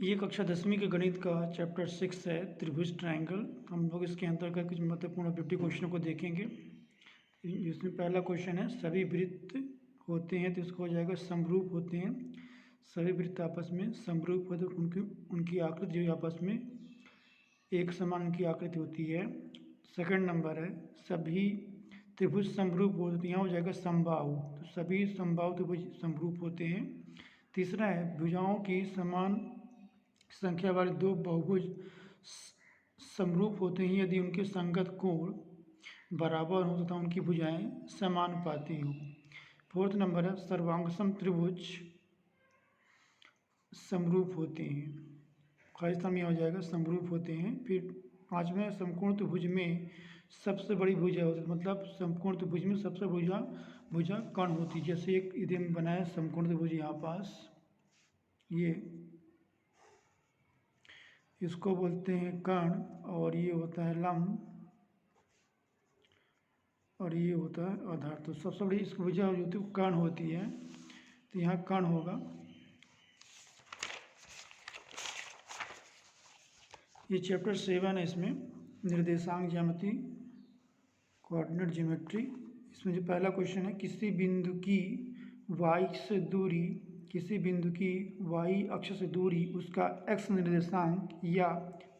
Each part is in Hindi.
ये कक्षा 10वीं के गणित का चैप्टर 6 है, त्रिभुज ट्रायंगल। हम लोग इसके अंतर्गत कुछ महत्वपूर्ण ऑब्जेक्टिव क्वेश्चनों को देखेंगे। जिसमें पहला क्वेश्चन है, सभी वृत्त होते हैं तो इसको हो जाएगा समरूप होते हैं। सभी वृत्त आपस में समरूप होते हैं, उनकी आकृति जो आपस में एक समान उनकी आकृति होती है। सेकंड नंबर है, सभी त्रिभुज समरूप होते हैं, यहाँ हो जाएगा समबाहु, तो सभी समबाहु त्रिभुज समरूप होते हैं। तीसरा है, भुजाओं की समान संख्या वाले दो बहुभुज समरूप होते हैं यदि उनके संगत कोण बराबर हो तथा उनकी भुजाएं समानुपाती हो। फोर्थ नंबर है, सर्वांगसम त्रिभुज समरूप होते हैं, खालिस्तान में हो जाएगा समरूप होते हैं। फिर पांचवें, समकोण त्रिभुज में सबसे बड़ी भुजा होती है, मतलब समकोण त्रिभुज में सबसे भुजा कर्ण होती है। जैसे एक यदि हम बनाए समकोण त्रिभुज यहाँ पास, ये इसको बोलते हैं कर्ण, और ये होता है लंब, और ये होता है आधार। तो सबसे बड़ी इसकी भुजा जो होती है वो कर्ण होती है, तो यहाँ कर्ण होगा। ये चैप्टर 7 है, इसमें निर्देशांक ज्यामिति, कोऑर्डिनेट ज्योमेट्री। इसमें जो पहला क्वेश्चन है, किसी बिंदु की y से दूरी, किसी बिंदु की y अक्ष से दूरी उसका x निर्देशांक या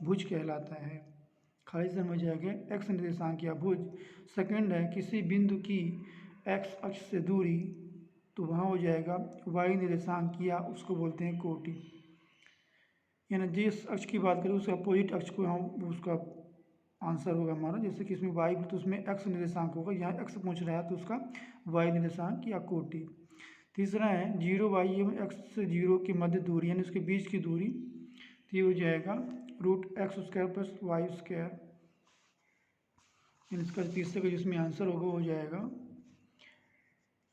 भुज कहलाता है। खाली समझ जाएगा, x निर्देशांक या भुज। सेकंड है, किसी बिंदु की x अक्ष से दूरी, तो वहाँ हो जाएगा y निर्देशांक या उसको बोलते हैं कोटि। यानी जिस अक्ष की बात करें उसका अपोजिट अक्ष को हम उसका आंसर होगा हमारा। जैसे कि इसमें y तो उसमें x निर्देशांक होगा, यहाँ x पूछ रहा है तो उसका y निर्देशांक या कोटि। तीसरा है, 0y एवं x से 0 की मध्य दूरी यानी उसके बीच की दूरी, तो ये हो जाएगा √x² प्लस y²। यानी इसका तीसरे का जिसमें आंसर होगा वो हो जाएगा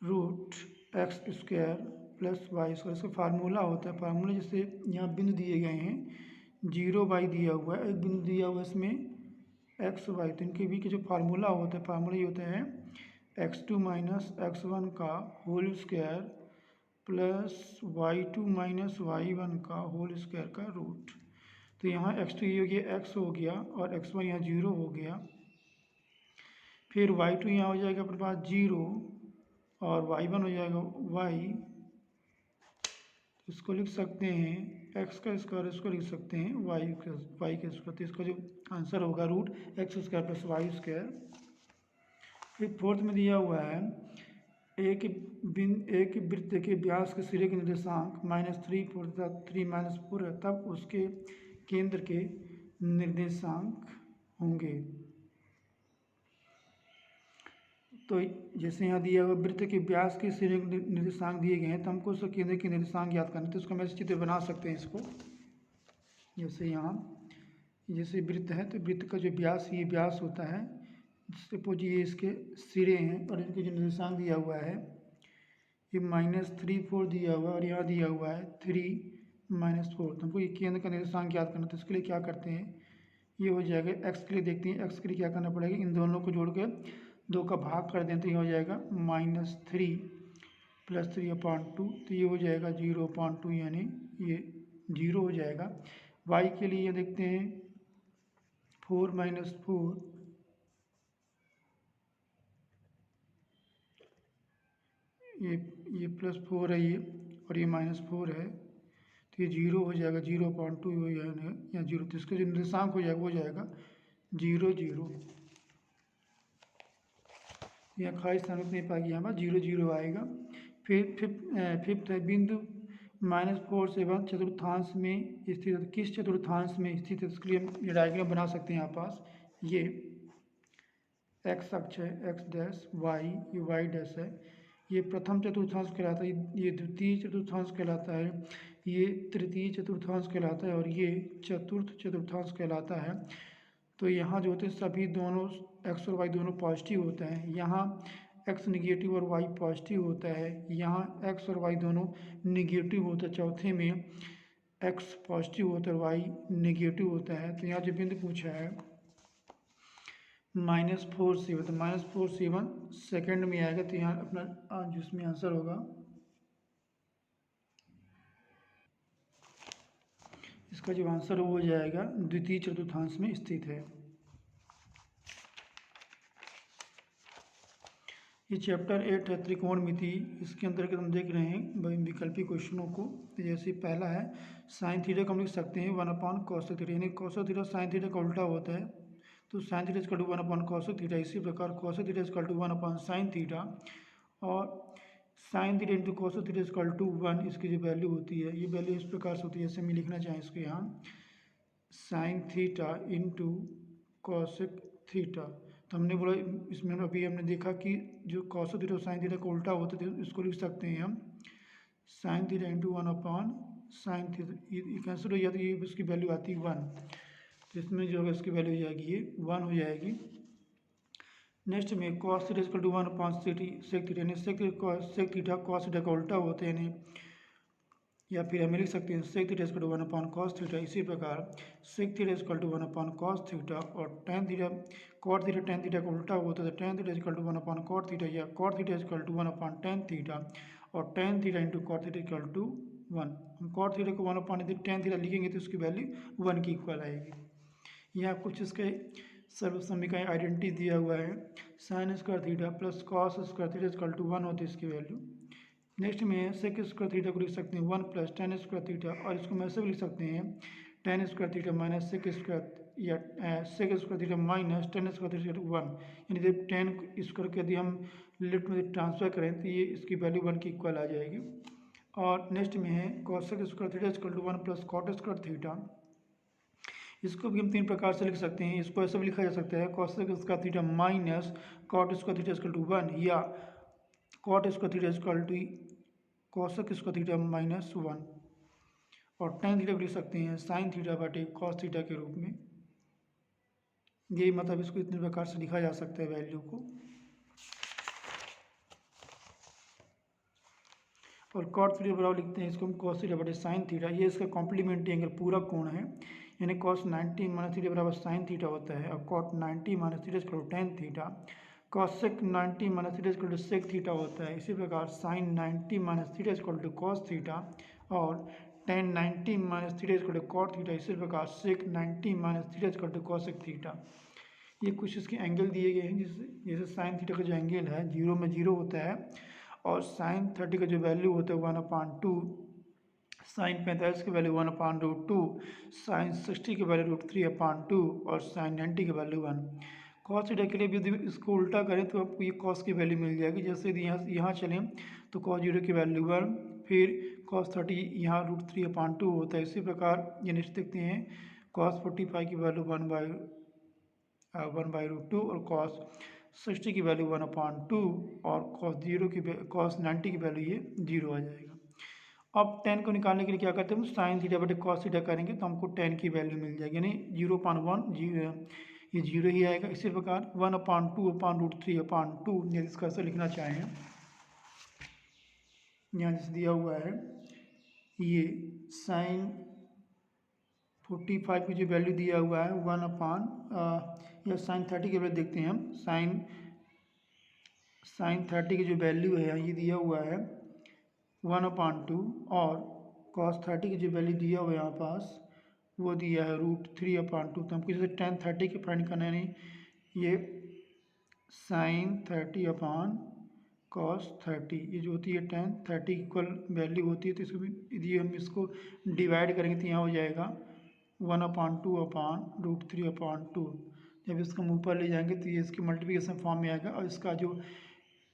√x² प्लस y²। इसका फार्मूला होता है, फार्मूला जैसे यहाँ बिंदु दिए गए हैं, 0y दिया हुआ है, एक बिंदु दिया हुआ है इसमें x y, तो इनके बीच जो फार्मूला होता है, फार्मूला ये होता है x2 माइनस x1 का whole square plus y2 minus y1 का होल स्क्वायर का रूट। तो यहाँ x2 ये हो गया x हो गया, और x1 यहाँ 0 हो गया। फिर y2 यहाँ हो जाएगा अपने पास 0, और y1 हो जाएगा y। इसको लिख सकते हैं x का स्क्वायर, इसको लिख सकते हैं y का स्क्वायर। तो इसका जो आंसर होगा √x² प्लस y²। फिर फोर्थ में दिया हुआ है, एक वृत्त के व्यास के सिरे के निर्देशांक -3 तथा 3 - 4 है, तब उसके केंद्र के निर्देशांक होंगे। तो जैसे यहाँ दिया हुआ वृत्त के व्यास के सिरे के निर्देशांक दिए गए हैं, तो हमको उसके केंद्र के निर्देशांक याद करना है। तो उसका हम ऐसे चित्र बना सकते हैं इसको। जैसे यहाँ जैसे वृत्त है, तो वृत्त का जो व्यास, ये व्यास होता है, सपोज ये इसके सिरे हैं, और इनके जो निर्देशांक दिया हुआ है ये -3 4 दिया हुआ है, और यहाँ दिया हुआ है 3 - 4। तो हमको ये केंद्र का निर्देशांक याद करना, तो इसके लिए क्या करते हैं, ये हो जाएगा x के लिए देखते हैं, x के लिए क्या करना पड़ेगा, इन दोनों को जोड़ के 2 का भाग कर दें, तो ये हो जाएगा -3 प्लस 3/2, तो ये हो जाएगा 0/2, यानी ये 0 हो जाएगा। y के लिए ये देखते हैं 4 - 4, ये +4 है ये, और ये -4 है, तो ये 0 हो जाएगा, 0/2 हो जाएगा या 0। तो इसका जो निर्देशांक हो जाएगा वो हो जाएगा 0 0। यहाँ खाली स्थान नहीं पाएगी, यहाँ पर 0 0 आएगा। फिर फिफ्थ है, बिंदु -4 से 1 चतुर्थांश में स्थित है, किस चतुर्थांश में स्थित है, इसके लिए हम ये डायग्राम बना सकते हैं। यहाँ पास ये x अक्ष है, x डैश, y ये y डैश है, ये प्रथम चतुर्थांश कहलाता है, ये द्वितीय चतुर्थांश कहलाता है, ये तृतीय चतुर्थांश कहलाता है, और ये चतुर्थ चतुर्थांश कहलाता है। तो यहाँ जो होते हैं सभी दोनों x और y दोनों पॉजिटिव होते हैं, यहाँ x निगेटिव और y पॉजिटिव होता है, यहाँ x और y दोनों निगेटिव होता है, चौथे में x पॉजिटिव होता है और y निगेटिव होता है। तो यहाँ जो बिंदु पूछा है -4 से 1, तो -4 से 1 सेकेंड में आएगा, तो यहाँ अपना जिसमें आंसर होगा इसका जो आंसर वो हो जाएगा द्वितीय चतुर्थांश में स्थित है। ये चैप्टर 8 है त्रिकोणमिति। इसके अंतर्गत हम देख रहे हैं विकल्पी क्वेश्चनों को। जैसे पहला है साइन थीटा को हम लिख सकते हैं 1/cos थीटा, यानी cos थीटा साइन थीटा का उल्टा होता है, तो sine theta equal to 1/cos theta. इसी प्रकार cos theta equal to 1/sin theta, और sine theta into cos theta equal to 1, इसकी जो वैल्यू होती है, ये वैल्यू इस प्रकार से होती है। जैसे मैं लिखना चाहें इसको यहाँ sign theta into cosec theta, तो हमने बोला इसमें अभी हमने देखा कि जो कॉस थीटा और साइन थीटा का उल्टा होता है, इसको लिख सकते हैं हम sign theta into 1/sin theta. ये कैंसिल हो जाती है, इसकी वैल्यू आती है 1, तो इसमें जो होगा इसकी वैल्यू हो जाएगी ये 1 हो जाएगी। नेक्स्ट में cos theta equal to 1/sec theta, यानी सेक थीटा कॉस थीटा का उल्टा होता है, यानी या फिर हम लिख सकते हैं sec theta equal to 1/cos theta. इसी प्रकार sec theta equal to 1/cos theta, और tan theta cot theta tan theta का उल्टा होता है, तो tan theta equal to 1/cot theta, या cot theta equal to 1/tan theta, और tan theta into cot theta equal to 1। हम कॉट थीटा को 1/tan थीटा लिखेंगे तो उसकी वैल्यू 1 की इक्वल आएगी। यहाँ कुछ इसके सर्व समीकरण आइडेंटिटी दिया हुआ है। Sine square theta plus cos square theta equal to 1 होती है इसकी वैल्यू। नेक्स्ट में सेक स्क्वायर थीटा को लिख सकते हैं 1 प्लस tan स्क्वायर थीटा, और इसको हम ऐसे भी लिख सकते हैं tan square theta minus sec square, या sec square theta minus tan square theta 1, यानी जब tan स्क्वायर को यदि हम लेफ्ट में ट्रांसफर करें तो ये इसकी वैल्यू 1 की इक्वल आ जाएगी। और नेक्स्ट में है cosec square theta equal to 1 plus cot square theta. इसको भी हम तीन प्रकार से लिख सकते हैं। इसको ऐसे भी लिखा जा सकता है cosec square theta minus cot square theta equal to 1, या cot square theta equal to cosec square theta minus 1, और tan थीटा को लिख सकते हैं साइन थीटा बटे कॉस थीटा के रूप में। यही मतलब इसको इतने प्रकार से लिखा जा सकता है वैल्यू को। और कॉट थीटा बराबर लिखते हैं इसको हम कॉस थीटा बटे साइन थीटा। ये इसका कॉम्प्लीमेंट्री एंगल पूरा कोण है, यानी कॉस 90 माइनस थीटा बराबर साइन थीटा होता है, और cot 90 minus theta equal to tan theta. Cosec 90 minus theta equal to sec theta होता है। इसी प्रकार sine 90 minus theta equal to cos theta, और tan 90 minus theta equal to cot theta. इसी प्रकार sec 90 minus theta equal to cosec theta. ये कुछ इसके एंगल दिए गए हैं, जैसे साइन थीटा का जो एंगल है 0 में 0 होता है, और साइन 30 का जो वैल्यू होता है 1/2, साइन 45 की वैल्यू 1/√2, साइन 60 की वैल्यू √3/2, और साइन 90 की वैल्यू 1। कॉस थीटा के लिए भी यदि इसको उल्टा करें तो आपको ये कॉस की वैल्यू मिल जाएगी। जैसे यदि यहाँ चलें तो कॉस 0 की वैल्यू 1, फिर कॉस 30 यहाँ √3/2 होता है। इसी प्रकार ये नेक्स्ट देखते हैं कॉस 45 की वैल्यू 1/√2, और कॉस 60 की वैल्यू 1/2, और कॉस 90 की वैल्यू ये 0 आ जाएगा। अब tan को निकालने के लिए क्या करते हैं हम साइन थीटा बटे कॉस थीटा करेंगे तो हमको tan की वैल्यू मिल जाएगी, यानी 0/1 ये 0 ही आएगा। इसी प्रकार 1/2/√3/2, यदि इसका ऐसे लिखना चाहें, यहाँ जैसे दिया हुआ है ये साइन 45 की जो वैल्यू दिया हुआ है 1/, या साइन 30 की वैल्यू देखते हैं हम। साइन 30 की जो वैल्यू है ये दिया हुआ है 1/2, और cos 30 की जो वैल्यू दिया हुआ है यहाँ पास वो दिया है √3/2। तो हमको जैसे tan 30 की फाइंड करना है, यानी ये साइन 30/cos 30, ये जो होती है tan 30 इक्वल वैल्यू होती है। तो इसको भी यदि हम इसको डिवाइड करेंगे तो यहाँ हो जाएगा 1/2/√3/2। जब इसको हम ऊपर ले जाएंगे तो ये इसके मल्टीप्लिकेशन फॉर्म में आएगा, और इसका जो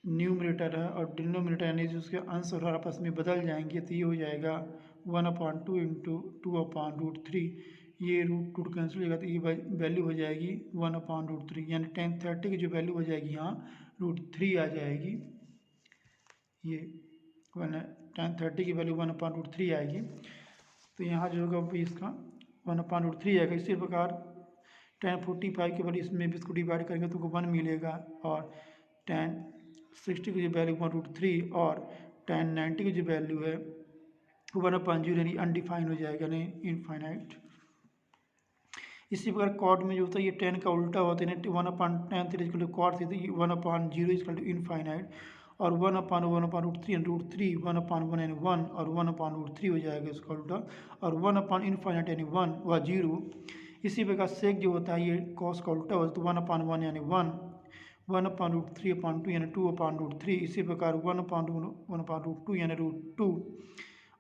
न्यूमरेटर है और डिनोमिनेटर यानी जो उसके अंश और हर आपस में बदल जाएंगे, तो ये हो जाएगा 1/2 इंटू 2/√3। ये √2 कैंसिल हो जाएगा तो ये वैल्यू हो जाएगी 1/√3, यानी tan 30 की जो वैल्यू हो जाएगी यहाँ √3 आ जाएगी। ये tan 30 की वैल्यू 1/√3 आएगी, तो यहाँ जो होगा वो इसका 1/√3 आएगा। इसी प्रकार tan 45 की वैल्यू इसमें भी इसको डिवाइड करेंगे तो 1 मिलेगा, और tan 60 की जो वैल्यू 1√3, और tan 90 की जो वैल्यू है 1/0, यानी अनडिफाइन हो जाएगा, यानी इनफाइनाइट। इसी प्रकार कॉट में जो होता है ये tan का उल्टा होता है, 1/tan 3 equal to cot theta, 1/0 equal to infinite. और 1/1/√3 यानी √3, 1/1 यानी 1 और 1/√3 हो जाएगा इसका उल्टा, और 1/∞ यानी 1 व 0। इसी प्रकार सेक जो होता है ये कॉस का उल्टा होता है, तो 1/1 यानी 1, 1/√3/2 यानी 2/√3। इसी प्रकार 1/1/√2 यानी √2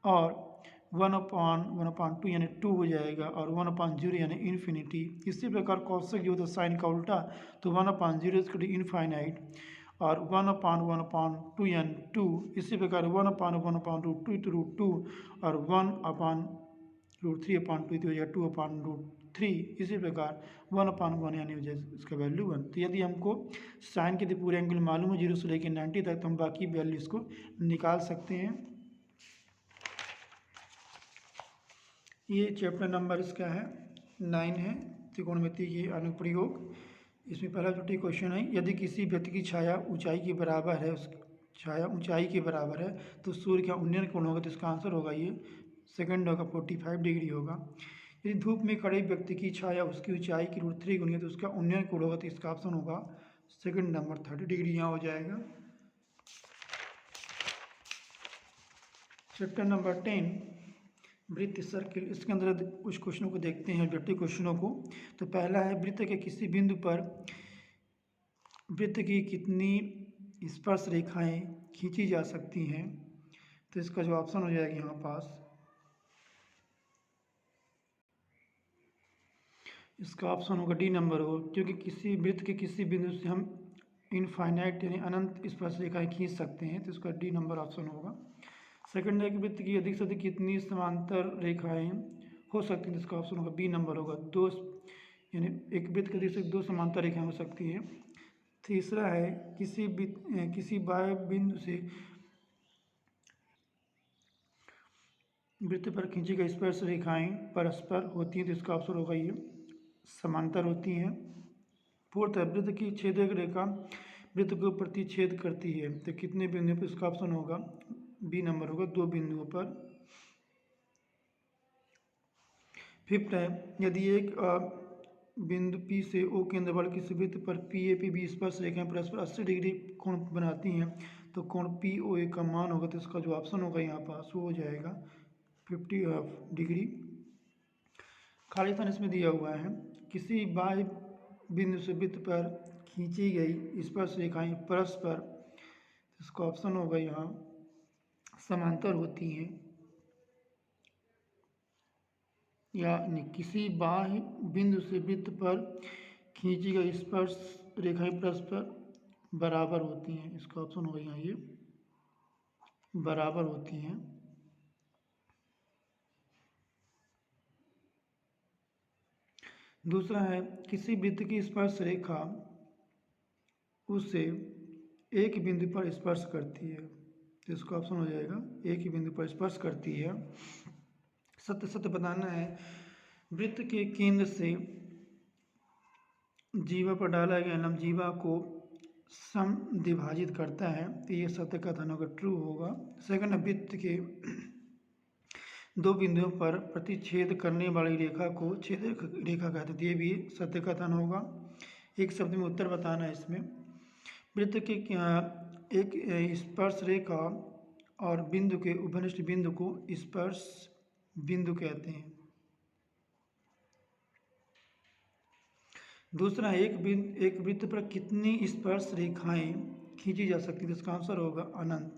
और 1/1/2 यानी 2 हो जाएगा, और 1/0 यानी इन्फिनिटी। इसी प्रकार कौशिक जो होता है साइन का उल्टा, तो 1/0 इनफाइनाइट और 1/1/2 यानी 2। इसी प्रकार 1/1/√2 तो √2 और 1/√3/2 तो हो जाएगा 2/√3। इसी प्रकार 1/1 यानी हो जाए इसका वैल्यू 1। तो यदि हमको साइन के पूरे एंगल मालूम है 0 से लेकर 90 तक, तो हम बाकी वैल्यू इसको निकाल सकते हैं। ये चैप्टर नंबर इसका है 9 है, त्रिकोणमिति के अनुप्रयोग। इसमें पहला जो क्वेश्चन है, यदि किसी व्यक्ति की छाया ऊंचाई के बराबर है, उस छाया ऊंचाई के बराबर है तो सूर्य का उन्नयन कोण होगा, तो इसका आंसर होगा ये सेकंड होगा 45 डिग्री होगा। यदि धूप में खड़े व्यक्ति की छाया उसकी ऊंचाई की √3 गुनी है तो उसका उन्नयन कोण होगा, तो इसका ऑप्शन होगा सेकंड नंबर 30 डिग्री यहाँ हो जाएगा। चैप्टर नंबर 10 वृत्त सर्किल। इसके अंदर कुछ क्वेश्चनों को देखते हैं, ऑब्जेक्टिव क्वेश्चनों को। तो पहला है वृत्त के किसी बिंदु पर वृत्त की कितनी स्पर्श रेखाएं खींची जा सकती हैं, तो इसका जो ऑप्शन हो जाएगा यहाँ पास, इसका ऑप्शन होगा डी नंबर हो, क्योंकि किसी वृत्त के किसी बिंदु से हम इनफाइनाइट यानी अनंत स्पर्श रेखाएं खींच सकते हैं, तो इसका डी नंबर ऑप्शन होगा। सेकंड है कि वृत्त की अधिक से अधिक कितनी समांतर रेखाएं हो सकती हैं, जिसका ऑप्शन होगा बी नंबर होगा, 2, यानी एक वृत्त के अधिक से 2 समांतर रेखाएं हो सकती हैं। तीसरा है किसी बाह्य बिंदु से वृत्त पर खींची गई स्पर्श रेखाएं परस्पर होती हैं, तो इसका ऑप्शन होगा ये समांतर होती हैं। फोर्थ है वृत्त की छेदक रेखा वृत्त को प्रतिच्छेद करती है, तो कितने बिंदुओं पर, इसका ऑप्शन होगा बी नंबर होगा 2 बिंदुओं पर। फिफ्थ है यदि एक बिंदु P से O केंद्र वाले किसी वृत्त पर PAPB स्पर्श रेखाएं परस्पर 80 डिग्री कोण बनाती हैं, तो कोण POA का मान होगा, तो इसका जो ऑप्शन होगा यहाँ पास वो हो जाएगा 50 डिग्री। खाली स्थान इसमें दिया हुआ है, किसी बाह्य बिंदु से वृत्त पर खींची गई स्पर्श रेखाएं परस्पर, इसका ऑप्शन होगा यहाँ समांतर होती हैं, या किसी बाह्य बिंदु से वृत्त पर खींची गई स्पर्श रेखाएं परस्पर बराबर होती हैं, इसका ऑप्शन होगा यहाँ ये बराबर होती हैं। दूसरा है किसी वृत्त की स्पर्श रेखा उसे एक बिंदु पर स्पर्श करती है, तो इसका ऑप्शन हो जाएगा एक ही बिंदु पर स्पर्श करती है। सत्य सत्य बताना है, वृत्त के केंद्र से जीवा पर डाला गया लंब जीवा को समद्विभाजित करता है, तो ये सत्य कथन होगा, ट्रू होगा। सेकंड, वृत्त के 2 बिंदुओं पर प्रतिच्छेद करने वाली रेखा को छेदक रेखा कहते हैं, ये भी सत्य कथन होगा। एक शब्द में उत्तर बताना है इसमें। वृत्त के एक स्पर्श रेखा और बिंदु के उपनिष्ठ बिंदु को स्पर्श बिंदु कहते हैं। दूसरा, एक वृत्त पर कितनी स्पर्श रेखाएं खींची जा सकती है, इसका आंसर होगा अनंत।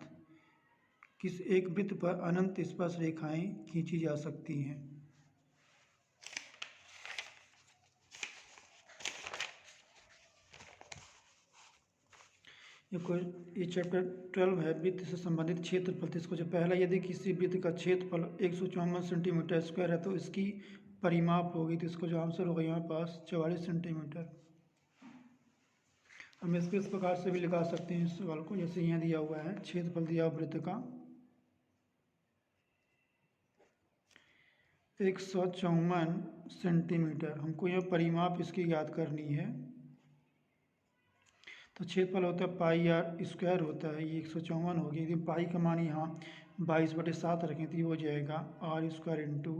किस एक वृत्त पर अनंत स्पर्श रेखाएं खींची जा सकती हैं। ये चैप्टर 12 है, वृत्त से संबंधित क्षेत्रफल। तो इसको जो पहला, यदि किसी वृत्त का क्षेत्रफल 154 सेंटीमीटर स्क्वायर है तो इसकी परिमाप होगी, तो इसको जो आंसर होगा यहाँ पास 44 सेंटीमीटर। हम इसको इस प्रकार से भी लिखा सकते हैं इस सवाल को, जैसे यहाँ दिया हुआ है क्षेत्रफल दिया हुआ वृत्त का 154 सेंटीमीटर, हमको यह परिमाप इसकी याद करनी है। तो क्षेत्रफल होता है पाई आर स्क्वायर होता है, ये 154 हो गया। यदि पाई का मान यहाँ 22/7 रखें तो ये हो जाएगा आर स्क्वायर इंटू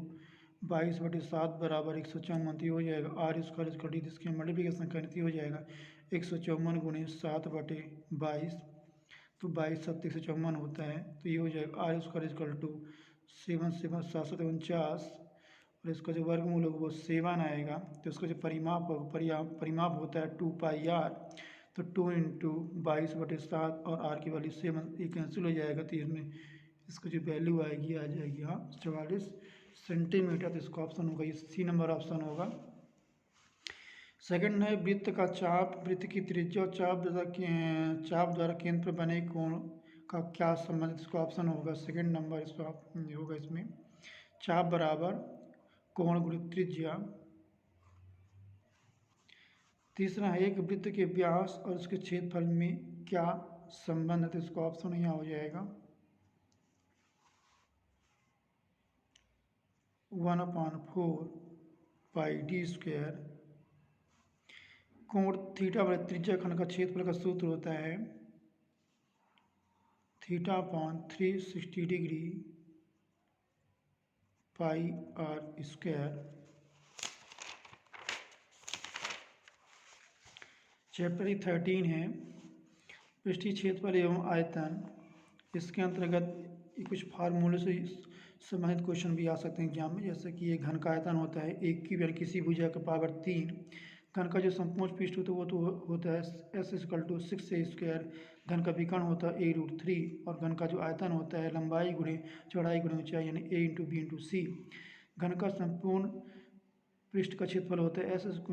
22/7 बराबर 154, तो ये हो जाएगा आर स्क्वायर इसका डी, इसके मल्टीप्लिकेशन करें तो हो जाएगा 154 × 7/22। तो 22×7 = 154 होता है। तो ये हो जाएगा r² इक्वल टू 7 और इसका जो वर्गमूल होगा वो 7 आएगा। तो इसका जो परिमाप होगा परिमाप होता है 2πr। तो 2 × 22/7 और r की वैल्यू 7, ये कैंसिल हो जाएगा। तो इसमें इसको जो वैल्यू आएगी आ जाएगी हाँ 44 सेंटीमीटर। तो इसका ऑप्शन होगा, ये सी नंबर ऑप्शन होगा। सेकंड है वृत्त का चाप, वृत्त की त्रिज्या और चाप द्वारा केंद्र पर बने कोण का क्या संबंध, इसका ऑप्शन होगा सेकंड नंबर इसका होगा। इसमें चाप बराबर कोण गुणित त्रिज्या। तीसरा है एक वृत्त के व्यास और उसके क्षेत्रफल में क्या संबंध है, तो इसका ऑप्शन यहाँ हो जाएगा 1/4πd²। कोण थीटा बराबर त्रिज्या खंड का क्षेत्रफल का सूत्र होता है θ/360 डिग्री πr²। चैप्टर 13 है पृष्ठीय क्षेत्रफल एवं आयतन। इसके अंतर्गत कुछ फार्मूले से संबंधित क्वेश्चन भी आ सकते हैं एग्जाम में। जैसे कि ये घन का आयतन होता है एक की यानी किसी भुजा का पावर 3। घन का जो समकोण पृष्ठ होता है वो तो होता है s = 6a²। घन का विकर्ण होता है a√3 और घन का जो आयतन होता है लंबाई गुणे चौड़ाई गुणे ऊंचाई यानी a × b × c। घन का संपूर्ण पृष्ठ का क्षेत्रफल होता है s =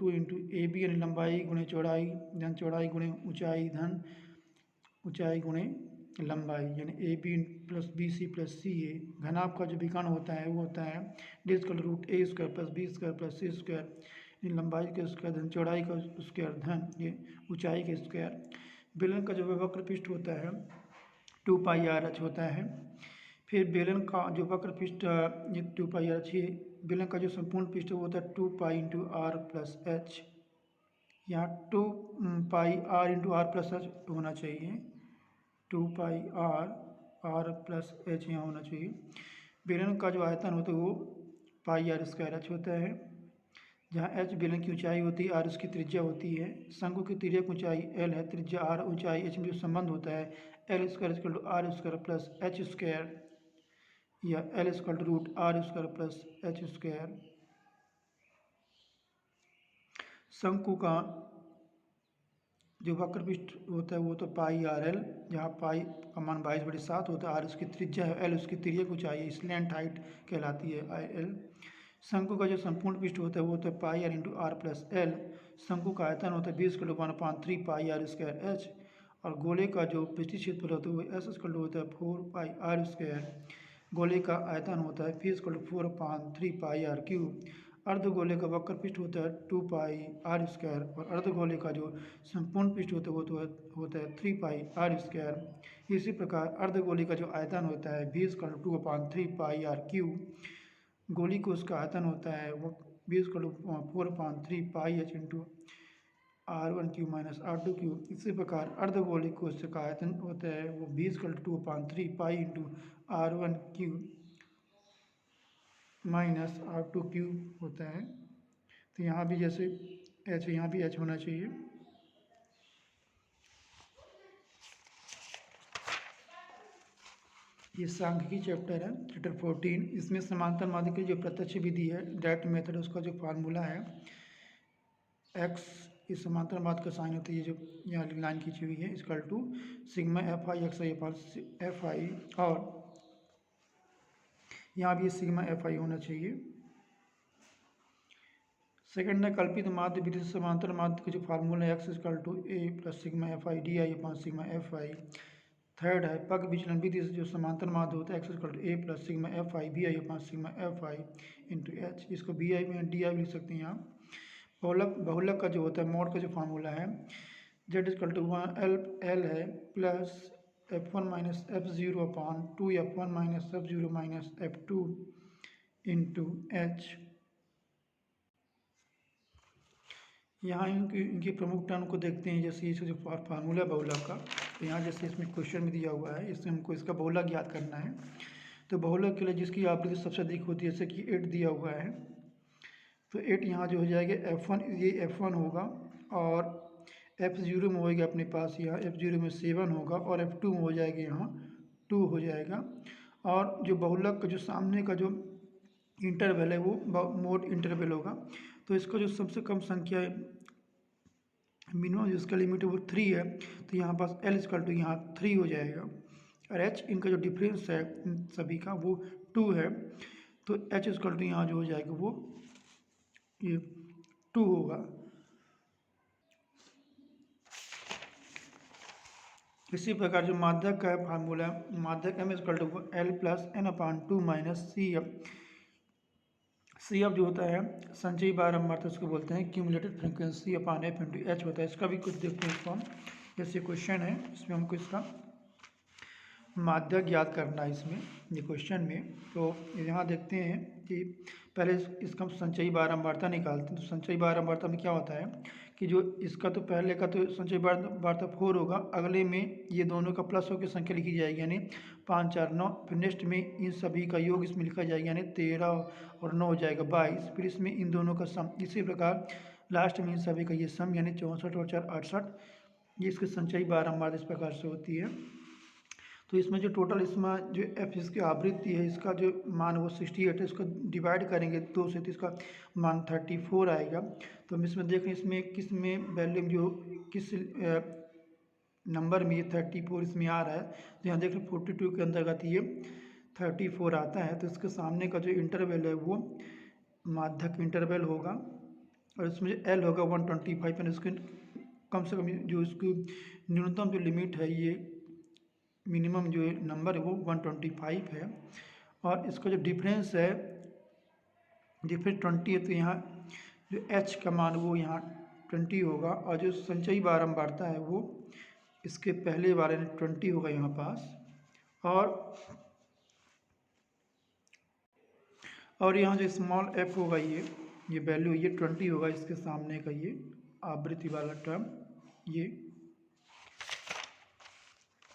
2 × ab यानी लंबाई गुणे चौड़ाई धन चौड़ाई गुणे ऊंचाई धन ऊंचाई गुणे लंबाई यानी AB + BC + CA। घनाभ का जो विकर्ण होता है वो होता है d = √a² + b² + c²। लंबाई का स्क्वायर धन चौड़ाई का स्क्वायर धन ये ऊंचाई का स्क्वायर। बेलन का जो वक्र पृष्ठ होता है 2πrh होता है। फिर बेलन का जो वक्र पृष्ठ ये 2πrh है। बेलन का जो संपूर्ण पृष्ठ होता है 2π × r + h। यहाँ 2πr × r + h होना चाहिए, 2πr r + h यहाँ होना चाहिए। बेलन का जो आयतन होता है वो πr² होता है, जहाँ h बेलन की ऊंचाई होती है, r उसकी त्रिज्या होती है। शंकु की तिर्यक ऊंचाई l है, त्रिज्या r ऊंचाई h में जो संबंध होता है l² = r² + h² या l = √r² + h²। शंकु का जो वक्र पृष्ठ होता है वो तो πrl, जहाँ पाई का मान 22/7 होता है, r उसकी त्रिज्या है, l उसकी तिर्यक ऊंचाई है, स्लैंट हाइट कहलाती है il। शंकु का जो संपूर्ण पृष्ठ होता है वो तो πr × r + l। शंकु का आयतन होता है 20 × 1/3πr²h और गोले का जो पृष्ठीय क्षेत्रफल होता है वो s = होता है 4πr²। गोले का आयतन होता है p = 4/3πr³ अर्धगोले का वक्र पृष्ठ होता है 2πr² और अर्धगोले का जो संपूर्ण पृष्ठ होता है वो तो होता है 3πr²। इसी प्रकार अर्धगोले का जो आयतन होता है v = 2/3πr³। गोली को उसका आयतन होता है वो v = 4/3πh × r1³ - r2³। इसी प्रकार अर्धगोले को उसका आयतन होता है वो v = 2/3π × r1³ - r2³ होता है। तो यहाँ भी जैसे h यहाँ भी h होना चाहिए। ये सांख्यिकी चैप्टर है चैप्टर 14। इसमें समांतर माध्य की जो प्रत्यक्ष विधि है डायरेक्ट मेथड, उसका जो फार्मूला है x, इस समांतर माध्य का साइन होता है ये जो यहाँ लाइन खींची हुई है = σFi/xi/Fi और यहाँ भी σFi होना चाहिए। सेकंड है कल्पित माध्य विधि से समांतर माध्य का जो फार्मूला है x = a + σFi di/σFi। Third है पग विचलन विधि से जो समांतर माध्य होता है x = a + σFi bi/σFi × h। इसको bi में di भी लिख सकते हैं। यहाँ बहुलक का जो होता है मोड का जो फार्मूला है z = l है plus f1 - f0/2f1 - f0 - f2 × h। यहाँ इनकी प्रमुख टर्म को देखते हैं। जैसे इसका जो फार्मूला बहुलक का, तो यहाँ जैसे इसमें क्वेश्चन में दिया हुआ है, इसमें हमको इसका बहुलक ज्ञात करना है। तो बहुलक के लिए जिसकी आवृत्ति सबसे अधिक होती है जैसे कि 8 दिया हुआ है, तो 8 यहाँ जो हो जाएगा f1, ये f1 होगा और F0 में होएगा अपने पास यहाँ F0 में 7 होगा और F2 में हो जाएगा यहाँ 2 हो जाएगा। और जो बहुलक का जो सामने का जो इंटरवल है वो मोड इंटरवल होगा। तो इसका जो सबसे कम संख्या है मिनिमम जिसका लिमिट है वो 3 है, तो यहाँ पास L इक्वल टू यहाँ 3 हो जाएगा। और H इनका जो डिफरेंस है इन सभी का वो 2 है, तो H इक्वल टू यहाँ जो हो जाएगा वो ये 2 होगा। इसी प्रकार जो माध्यक का फार्मूला है, माध्यक M equal to L plus N/2 minus CF जो होता है संचयी बारंबारता, उसको बोलते हैं cumulated frequency upon F into H होता है। इसका भी कुछ देखते हैं फॉर्म। जैसे क्वेश्चन है इसमें हमको इसका माध्यक याद करना है इसमें ये क्वेश्चन में। तो यहाँ देखते हैं कि पहले इसका संचयी बारंबारता निकालते हैं। तो संचयी बारंबारता में क्या होता है कि जो इसका तो पहले का तो संचयी बारंबारता 4 होगा, अगले में ये दोनों का प्लस होकर संख्या लिखी जाएगी यानी 5 4 9, फिर नेक्स्ट में इन सभी का योग इसमें लिखा जाएगा यानी 13 और 9 हो जाएगा 22, फिर इसमें इन दोनों का सम। इसी प्रकार लास्ट में इन सभी का ये सम यानी 64 और 4 68, ये इसकी संचयी बारंबारता इस प्रकार से होती है। तो इसमें जो टोटल इसमें जो एफ इसकी आवृत्ति है इसका जो मान वो 68 है, इसको डिवाइड करेंगे 2 से तो इसका मान 34 आएगा। तो हम इसमें देखें इसमें किस में वैल्यू जो किस नंबर में ये 34 इसमें आ रहा है, तो यहाँ देख रहे 42 के अंतर्गत ये 34 आता है। तो इसके सामने का जो इंटरवल है वो माध्यक इंटरवल होगा और इसमें जो एल होगा 125 एंड इसके कम से कम जो इसकी न्यूनतम जो लिमिट है ये मिनिमम जो नंबर है वो 125 है। और इसका जो डिफरेंस है डिफरेंस 20 है, तो यहाँ जो h का मान वो यहाँ 20 होगा और जो संचयी बारंबारता है वो इसके पहले वाले में 20 होगा यहाँ पास। और यहाँ जो स्मॉल f होगा ये वैल्यू ये 20 होगा, इसके सामने का ये आवृत्ति वाला टर्म ये।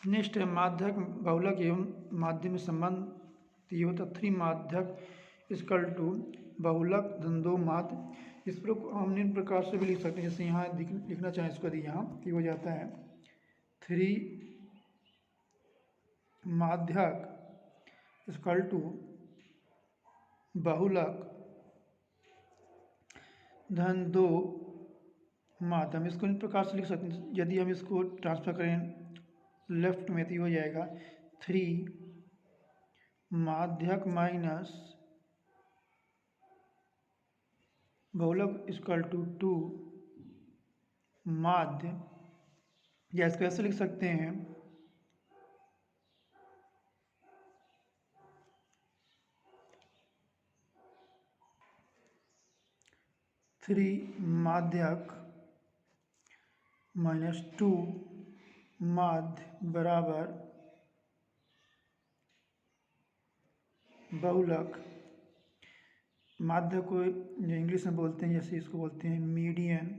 नेक्स्ट है माध्यक बहुलक एवं माध्य में संबंध। ये होता 3 माध्यक इक्वल टू बहुलक धन 2 माध्य। इस पर हम निम्न प्रकार से भी लिख सकते हैं, जैसे यहाँ लिखना चाहें इसको दी यहाँ ये हो जाता है 3 माध्यक इक्वल टू बहुलक धन 2 माध्य। हम इसको इस प्रकार से लिख सकते हैं, यदि हम इसको ट्रांसफर करें लेफ्ट में तो ये हो जाएगा 3 माध्यक माइनस बहुलक इक्वल टू 2 माध्य। या इसको ऐसे लिख सकते हैं 3 माध्यक माइनस 2 माध्य बराबर बहुलक। माध्य को जो इंग्लिश में बोलते हैं जैसे इसको बोलते हैं मीडियन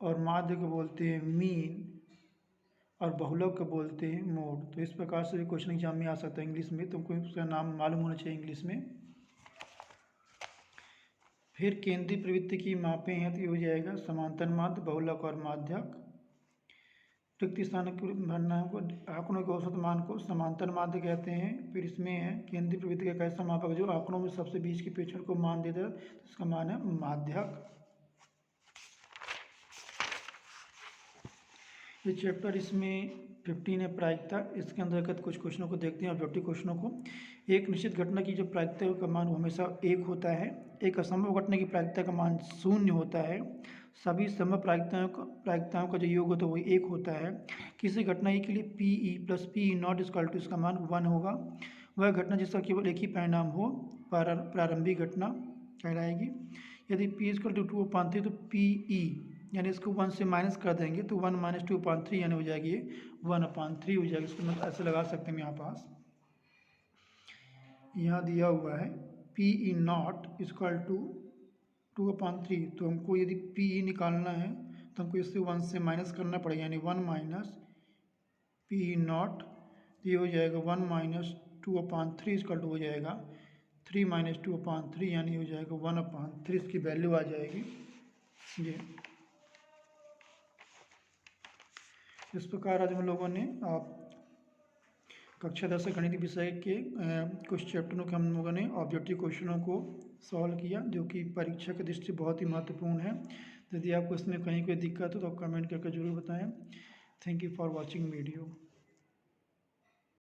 और माध्य को बोलते हैं मीन और बहुलक को बोलते हैं मोड। तो इस प्रकार से भी क्वेश्चन एग्जाम में आ सकता है इंग्लिश में, तुमको उसका नाम मालूम होना चाहिए इंग्लिश में। फिर केंद्रीय प्रवृत्ति की मापें हैं तो ये हो जाएगा समांतर माध्य बहुलक और माध्यक। रिक्त स्थान को भरना है, आंकड़ों के औसत मान को समांतर माध्य कहते हैं। फिर इसमें है केंद्रीय प्रवृत्ति का एक ऐसा मापक जो आंकड़ों में सबसे बीच के पेछड़ को मान देता है, तो इसका मान है माध्यक। ये चैप्टर इसमें 15 है प्रायिकता। इसके अंतर्गत कुछ क्वेश्चनों को देखते हैं ऑब्जेक्टिव क्वेश्चनों को। एक निश्चित घटना की जो प्रायिकता का मान वो हमेशा 1 होता है। एक असंभव घटना की प्रायिकता का मान 0 होता है। सभी संभव प्रायिकताओं का जो योग होता है वो 1 होता है। किसी घटना के लिए PE plus PE not equal to इसका मान 1 होगा। वह घटना जिसका केवल एक ही परिणाम हो प्रारंभिक घटना कहलाएगी। यदि P इक्वल टू 2/3 तो PE यानी इसको 1 से माइनस कर देंगे तो 1 माइनस 2/3 यानी हो जाएगी 1/3 हो जाएगी। इसको मतलब ऐसे लगा सकते हैं यहाँ पास, यहाँ दिया हुआ है PE नॉट इक्वल टू 2/3। तो हमको यदि PE निकालना है तो हमको इससे 1 से माइनस करना पड़ेगा यानी 1 माइनस PE नॉट। ये हो जाएगा 1 माइनस 2/3 इक्वल टू हो जाएगा 3 माइनस 2/3 यानी हो जाएगा 1/3 इसकी वैल्यू आ जाएगी। ये इस प्रकार आज हम लोगों ने कक्षा 10 गणित विषय के कुछ चैप्टरों के हम लोगों ने ऑब्जेक्टिव क्वेश्चनों को सॉल्व किया, जो कि परीक्षा की दृष्टि बहुत ही महत्वपूर्ण है। यदि आपको इसमें कहीं कोई दिक्कत हो तो आप कमेंट करके जरूर बताएं। Thank you for watching video.